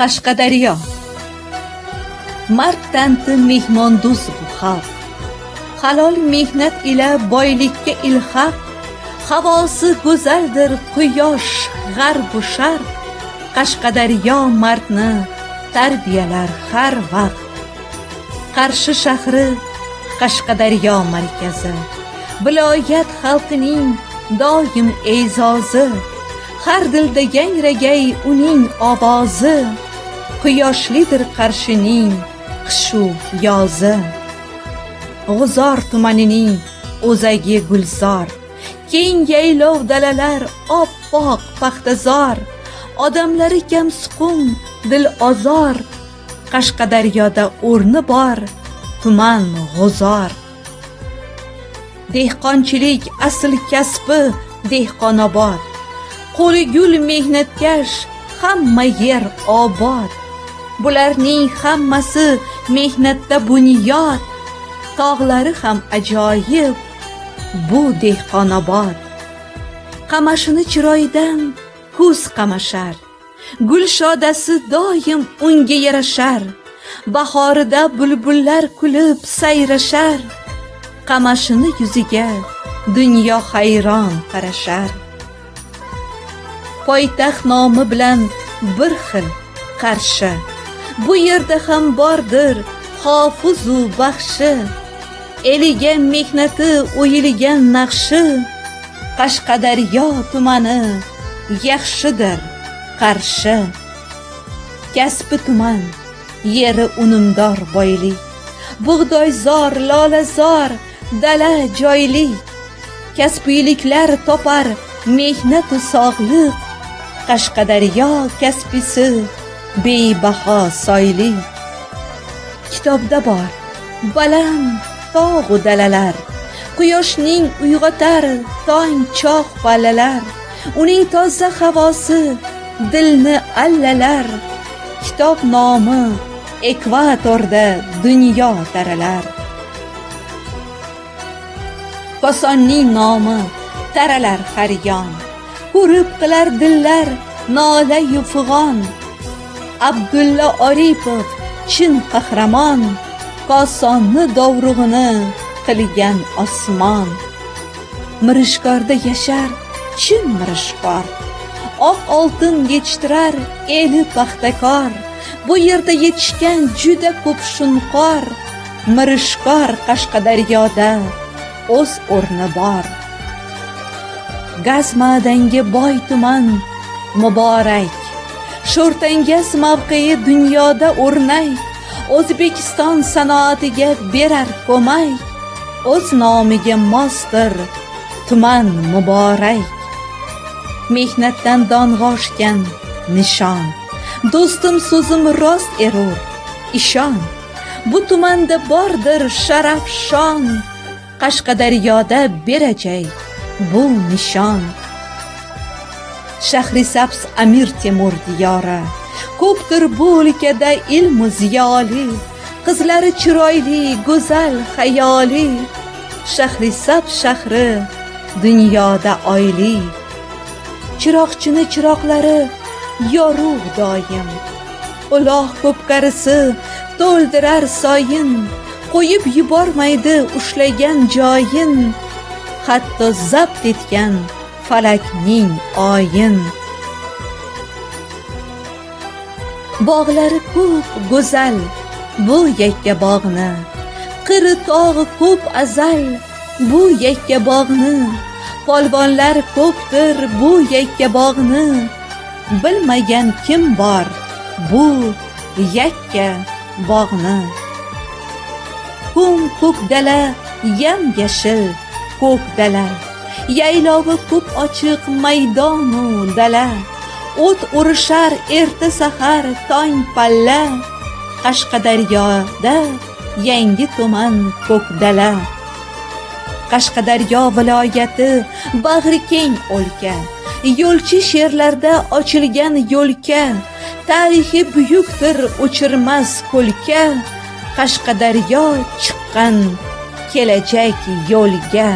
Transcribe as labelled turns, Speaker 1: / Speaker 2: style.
Speaker 1: Qashqadaryo. Mard tanti mehmondo'st bu xalq. Halol mehnat ila boylikka ilhaq. Havosi go'zaldir quyosh, g'arb u sharq. Qashqadaryo mardni tarbiyalar har vaqt. Qarshi shahri Qashqadaryo markazi. Viloyat xalqining doim e'zozi. Har dilda yangragay uning ovozi. Quyoshlidir Qarshining qishu yozi. G'uzor tumanining o'zagi gulzor. Keng yaylov dalalar oppoq paxtazor. Odamlari kamsuqum, dil ozor. Qashqadaryoda o'rni bor tuman G'uzor. Dehqonchilik asl kasbi Dehqonobod. Qo'li gul mehnatkash hamma yer obod. Bularning hammasi mehnatda bunyod. Tog'lari ham ajoyib bu Dehqonobod. Qamashini chiroydan ko'z qamashar. Gul shodasi doim unga yarashar. Bahorida bulbullar kulib sayrashar. Qamashini yuziga dunyo hayron qarashar. Poytaxt nomi bilan bir xil Qarshi. Bu yerda ham bordir hofizu baxshi. Eligan mehnati o'yilgan naqshi. Qashqadaryo tumani yaxshidir Qarshi. Kasbi tuman, yeri unumdor boylik. Bug'doyzor, lolazor, dala joylik. Kasbiyliklar topar mehnat u sog'liq. Qashqadaryo kasbisi bebaho soylik. Kitobda bor baland tog' u dalalar. Quyoshning uyg'otar tong choq pallalar. Uning toza havosi dilni allalar. Kitob nomi ekvatorda dunyo taralar. Kosonning nomi taralar har yon. Ko'rib qilar dillar nola yufg'on. Abdulla Oripov chin qahramon. Kosonni dovrug'ini qilgan osmon. Mirishkorda yashar chin mirishkor. Oq oltin yetishtirar eli paxtakor. Bu yerda yetishgan juda ko'p shunqor. Mirishkor Qashqadaryoda o'z o'rni bor. Gaz ma'danga boy tuman muborak. Sho'rtangas mavqei dunyoda o'rnak. O'zbekiston sanoatiga berar ko'mak. O'z nomiga mosdir tuman muborak. Mehnatdan dong'oshgan nishon. Do'stim so'zim rost erur, ishon. Bu tumanda bordir sharaf shon. Qashqadaryoda berajak bu nishon. Shahrisabz Amir Temur diyori. Ko'pdir bu o'lkada ilmu ziyoli. Qizlari chiroyli, go'zal, xayoli. Shahrisabz shahri dunyoda oyli. Chiroqchini chiroqlari yorug' doim. Uloq ko'pkarisi to'ldirar soyin. Qo'yib yubormaydi ushlagan joyin. Hatto zabt etgan falakning oyin. Bog'lari ko'p go'zal bu yakka bog'ni. Qiri tog'i ko'p azal bu yakka bog'ni. Polvonlar ko'pdir bu yakka bog'ni. Bilmagan kim bor bu yakka bog'ni. Ko'k dala, yam yashil ko'k dala. Yaylovi ko'p ochiq maydonu dala. O't urishar erta sahar tong palla. Qashqadaryoda yangi tuman ko'k dala. Qashqadaryo viloyati bag'ri keng o'lka. Yo'lchi sherlarda ochilgan yo'lka. Tarixi buyukdir o'chirmas ko'lka. Qashqadaryo chiqqan kelajak yo'lga.